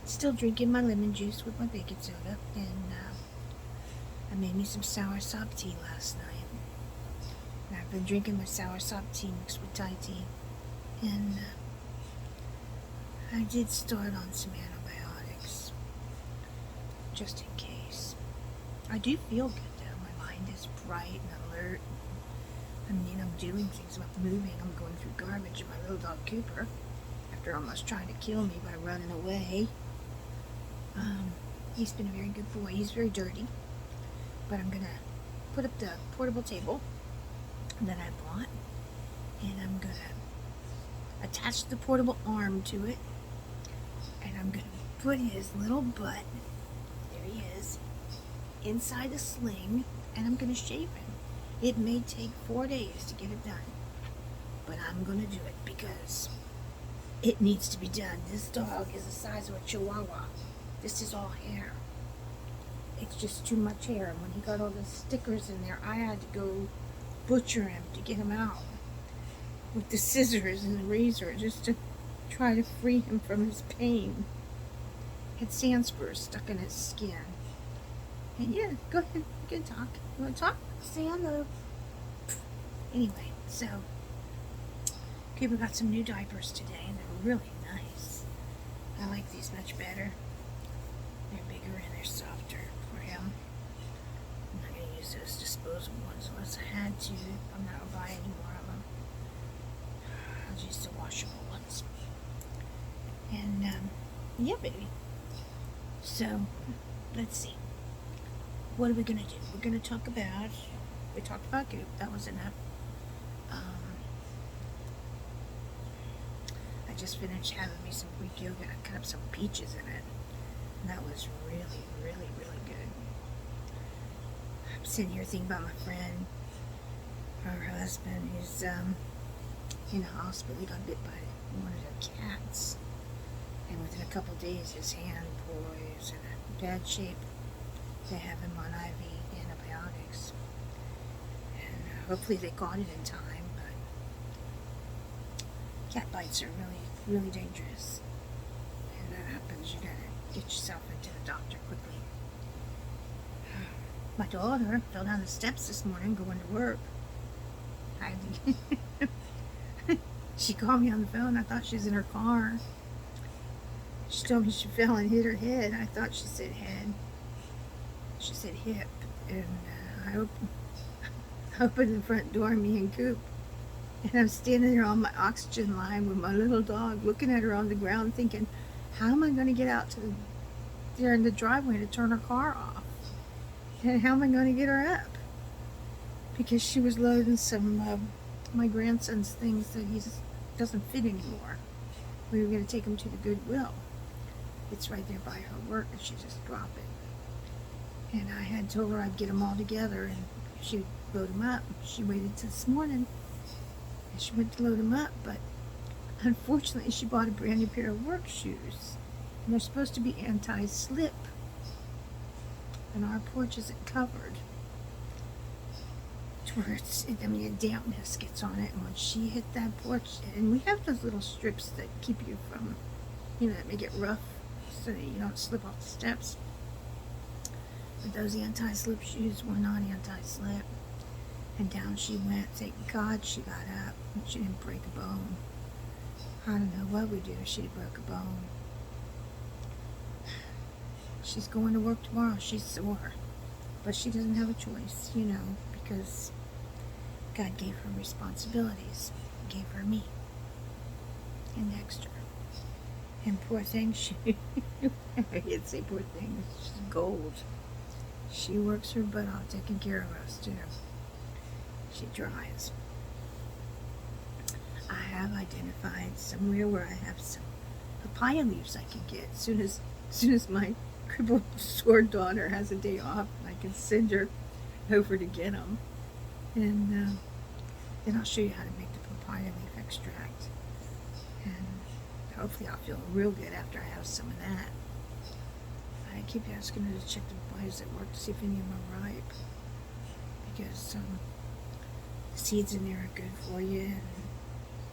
Still drinking my lemon juice with my baking soda, and I made me some soursop tea last night. And I've been drinking my soursop tea mixed with Thai tea, and I did start on some antibiotics, just in case. I do feel good though. My mind is bright and alert. I mean, I'm doing things. I'm moving. I'm going through garbage. And my little dog Cooper, after almost trying to kill me by running away, he's been a very good boy. He's very dirty, but I'm gonna put up the portable table that I bought, and I'm gonna attach the portable arm to it, and I'm gonna put his little butt, there he is, inside the sling, and I'm gonna shave him. It may take 4 days to get it done, but I'm gonna do it because it needs to be done. This dog is the size of a chihuahua. This is all hair. It's just too much hair. And when he got all the stickers in there, I had to go butcher him to get him out with the scissors and the razor just to try to free him from his pain. Had sand spurs stuck in his skin. And yeah, go ahead, you can talk. You want to talk? Say hello. Anyway, so Cooper got some new diapers today, and they're really nice. I like these much better. They're bigger and they're softer for him. I'm not going to use those disposable ones unless I had to. I'm not going to buy any more of them. I'll use the washable ones. And, yeah, baby. So, let's see. What are we going to do? We're going to talk about, we talked about Goop. That was enough. I just finished having me some Greek yogurt. I cut up some peaches in it. And that was really, really, really good. I'm sitting here thinking about my friend, her husband, who's in the hospital. He got bit by one of the cats. And within a couple of days, his hand was in a bad shape. They have him on IV antibiotics. And hopefully they caught it in time, but cat bites are really, really dangerous. And that happens, you gotta get yourself into the doctor quickly. My daughter fell down the steps this morning going to work. She called me on the phone. I thought she was in her car. She told me she fell and hit her head. I thought she said head. She said hip. And I opened the front door, me and Coop. And I'm standing there on my oxygen line with my little dog, looking at her on the ground, thinking, how am I going to get out to there in the driveway to turn her car off? And how am I going to get her up? Because she was loading some of my grandson's things that he doesn't fit anymore. We were going to take him to the Goodwill. It's right there by her work, and she just dropped it. And I had told her I'd get them all together, and she'd load them up. She waited till this morning, and she went to load them up, but unfortunately she bought a brand new pair of work shoes, and they're supposed to be anti-slip, and our porch isn't covered to where the dampness gets on it, and when she hit that porch, and we have those little strips that keep you from, that make it rough so that you don't slip off the steps. But those anti-slip shoes were not anti-slip. And down she went. Thank God she got up. And she didn't break a bone. I don't know what we'd do if she'd broke a bone. She's going to work tomorrow. She's sore. But she doesn't have a choice, because God gave her responsibilities. He gave her me. And Dexter. And poor thing, I can't say poor thing, she's gold. She works her butt off taking care of us, too. She tries. I have identified somewhere where I have some papaya leaves I can get. As soon as my crippled sword daughter has a day off, I can send her over to get them. And then I'll show you how to make the papaya leaf extract. And hopefully I'll feel real good after I have some of that. I keep asking her to check the papayas at work to see if any of them are ripe. Because the seeds in there are good for you, and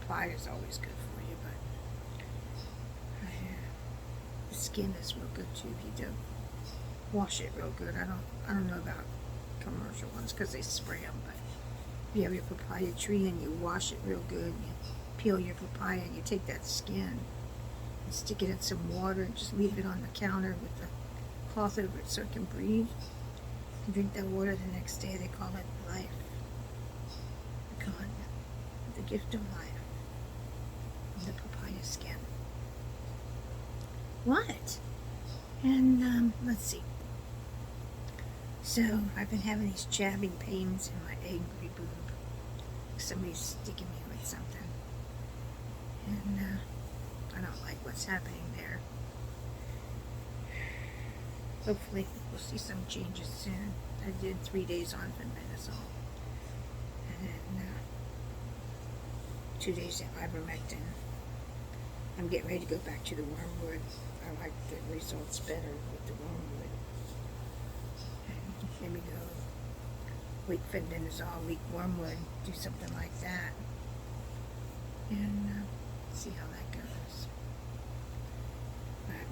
papaya is always good for you, but the skin is real good too if you do wash it real good. I don't know about commercial ones because they spray them, but if you have your papaya tree and you wash it real good, you peel your papaya and you take that skin and stick it in some water and just leave it on the counter with the cloth over it so it can breathe. You drink that water the next day. They call it life. They call it the gift of life. The papaya skin. What? And let's see. So I've been having these jabbing pains in my angry boob. Somebody's sticking me with something. And I don't like what's happening there. Hopefully we'll see some changes soon. I did 3 days on fenbendazole. And then 2 days of ivermectin. I'm getting ready to go back to the wormwood. I like the results better with the wormwood. And maybe go week fenbendazole, week wormwood, do something like that. And see how that goes. But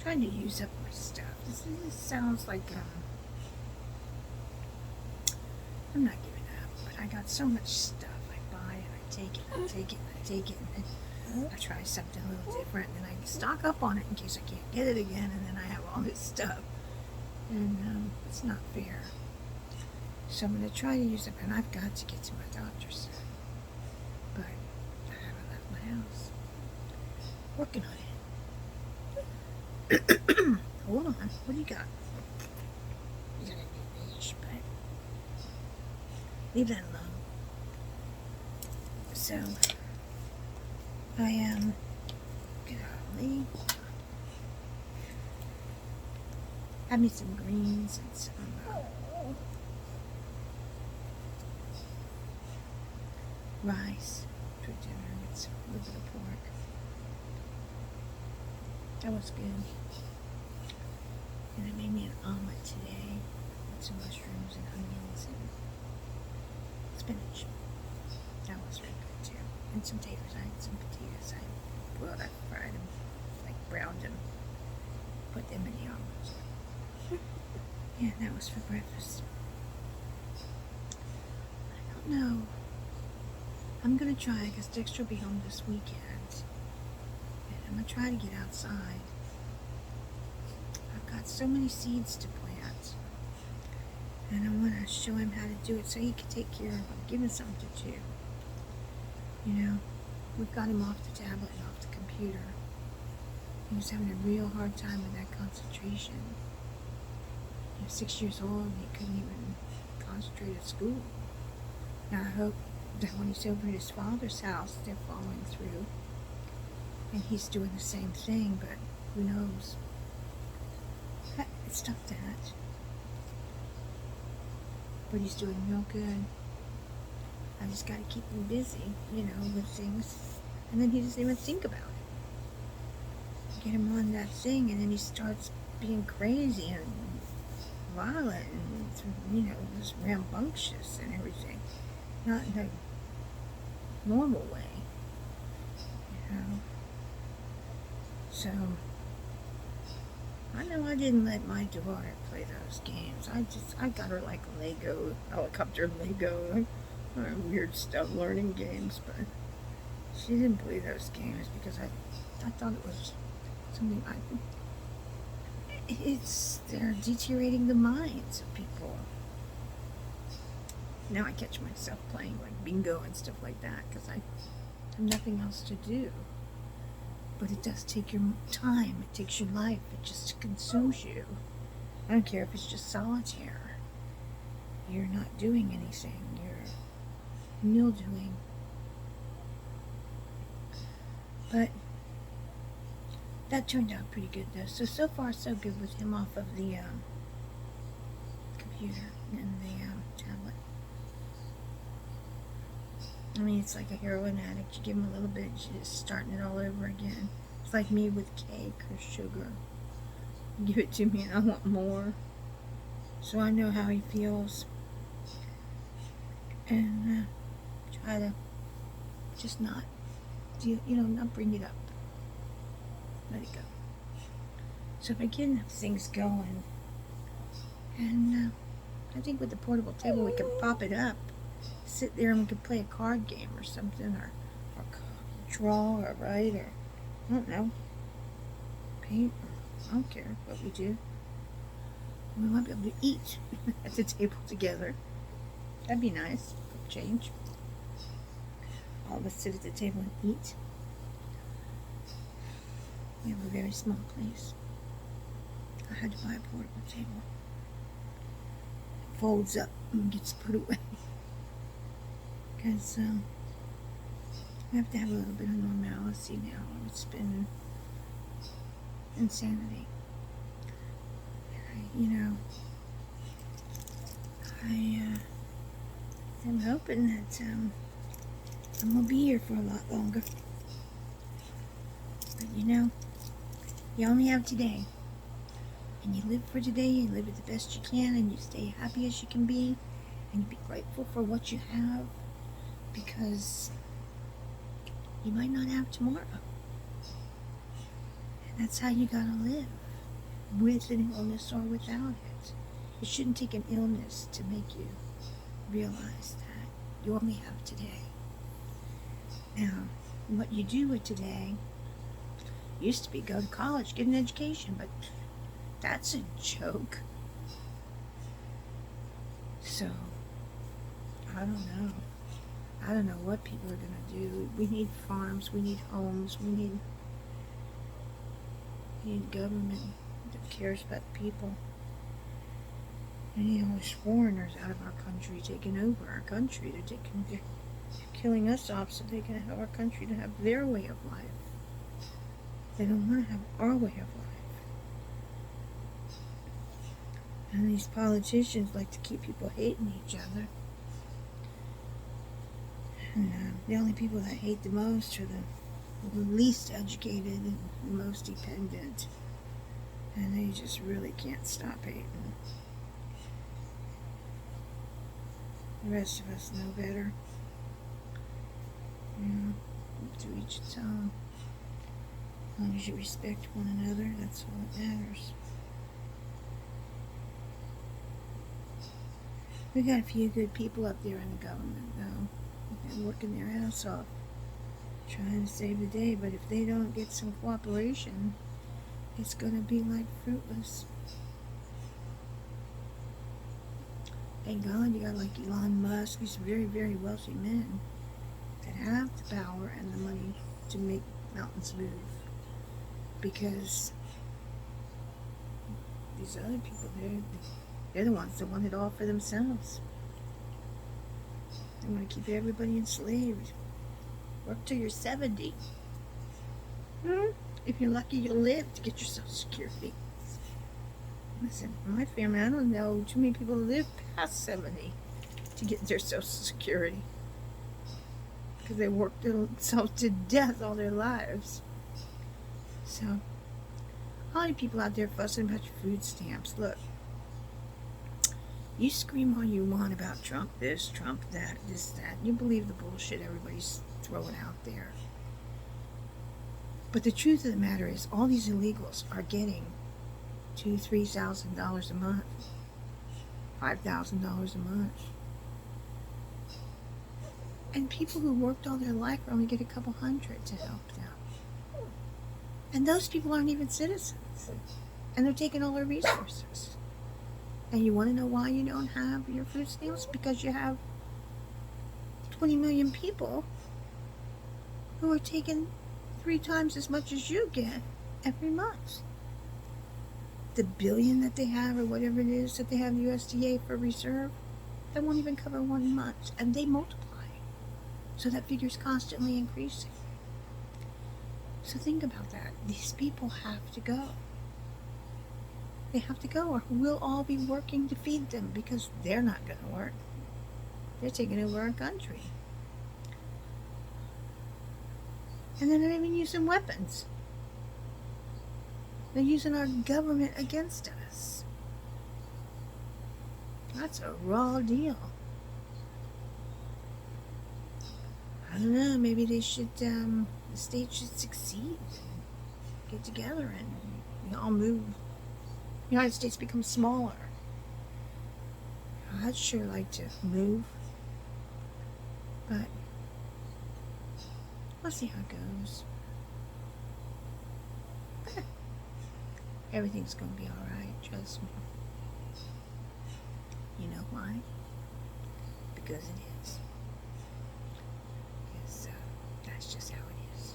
trying to use up my stuff. This sounds like I'm not giving up, but I got so much stuff I buy and I take it, and I take it, and I take it, and then I try something a little different, and then I stock up on it in case I can't get it again, and then I have all this stuff, and it's not fair. So I'm going to try to use it, and I've got to get to my doctor soon, but I haven't left my house. Working on it. Hold on, what do you got? You got a new age, but leave that alone. So I am golly, have me some greens and some rice for dinner with some little bit of pork. That was good. And I made me an omelet today with some mushrooms and onions and spinach. That was really good too. And some taters. I had some potatoes. I boiled up, fried them, like browned them, put them in the omelet. Yeah, that was for breakfast. I don't know. I'm gonna try, because Dexter will be home this weekend. And I'm gonna try to get outside. I've got so many seeds to plant. And I want to show him how to do it so he can take care of them. Give him something to do. You know, we've got him off the tablet and off the computer. He was having a real hard time with that concentration. He was 6 years old and he couldn't even concentrate at school. Now I hope that when he's over at his father's house, they're following through. And he's doing the same thing, but who knows? It's tough that. But he's doing real good. I just gotta keep him busy, you know, with things. And then he doesn't even think about it. Get him on that thing, and then he starts being crazy and violent and, you know, just rambunctious and everything. Not in a normal way, you know. So, I know I didn't let my daughter play those games. I got her like Lego, helicopter Lego, weird stuff, learning games, but she didn't play those games because I thought it was something they're deteriorating the minds of people. Now I catch myself playing like bingo and stuff like that because I have nothing else to do. But it does take your time, it takes your life, it just consumes you. I don't care if it's just solitaire. You're not doing anything, you're mildewing. But that turned out pretty good though. So far so good with him off of the computer and the tablet. I mean, it's like a heroin addict. You give him a little bit, you're just starting it all over again. It's like me with cake or sugar. You give it to me and I want more. So I know how he feels. And try to just not, not bring it up. let it go. So if I get enough things going, and I think with the portable table we can pop it up, sit there, and we can play a card game or something, or draw or write, or I don't know, paint, or I don't care what we do. We might be able to eat at the table together. That'd be nice. Change. All of us sit at the table and eat. We have a very small place. I had to buy a portable table. It folds up and gets put away. Because we have to have a little bit of normalcy now. It's been insanity. I'm hoping that I'm going to be here for a lot longer. But you only have today. And you live for today, you live it the best you can, and you stay happy as you can be, and you be grateful for what you have, because you might not have tomorrow. And that's how you gotta live, with an illness or without it. It shouldn't take an illness to make you realize that you only have today. Now, what you do with today used to be go to college, get an education, but that's a joke. So, I don't know. I don't know what people are going to do. We need farms, we need homes, we need government that cares about people. We need all these foreigners out of our country taking over our country. They're killing us off so they can have our country to have their way of life. They don't want to have our way of life. And these politicians like to keep people hating each other. And the only people that hate the most are the least educated and the most dependent. And they just really can't stop hating. The rest of us know better. To each its own. As long as you respect one another, that's all that matters. We got a few good people up there in the government, though. They're working their ass off, trying to save the day. But if they don't get some cooperation, it's going to be like fruitless. Thank God you got like Elon Musk, these very, very wealthy men that have the power and the money to make mountains move. Because these other people, they're the ones that want it all for themselves. They want to keep everybody enslaved. Work till you're 70. If you're lucky, you'll live to get your Social Security. Listen, my family, I don't know too many people live past 70 to get their Social Security. Because they worked themselves to death all their lives. So, all you people out there fussing about your food stamps, look. You scream all you want about Trump this, Trump that, this, that. You believe the bullshit everybody's throwing out there. But the truth of the matter is, all these illegals are getting $2,000-$3,000 a month, $5,000 a month. And people who worked all their life only get a couple hundred to help them. And those people aren't even citizens. And they're taking all our resources. And you want to know why you don't have your food stamps? Because you have 20 million people who are taking 3 times as much as you get every month. The billion that they have, or whatever it is that they have the USDA for reserve, that won't even cover 1 month. And they multiply. So that figure's constantly increasing. So think about that. These people have to go. They have to go, or we'll all be working to feed them, because they're not going to work. They're taking over our country. And they're not even using weapons. They're using our government against us. That's a raw deal. I don't know, maybe they should, the state should succeed. get together and we all move. The United States becomes smaller. I'd sure like to move, but we'll see how it goes. Everything's gonna be alright, trust me. You know why? Because it is. Because that's just how it is.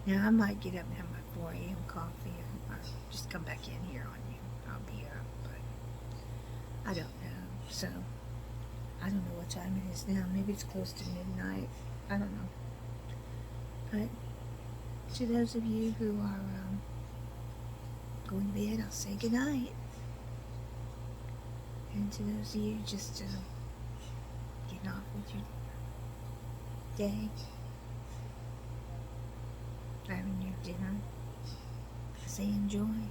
Now, I might get up and have my 4 a.m. coffee or just come back in here on you. I'll be up, but I don't know. So, I don't know what time it is now. Maybe it's close to midnight. I don't know. But to those of you who are going to bed, I'll say good night. And to those of you just getting off with your day, having your dinner, I say enjoy.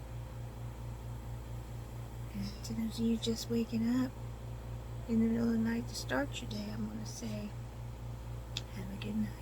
And to those of you just waking up in the middle of the night to start your day, I'm going to say have a good night.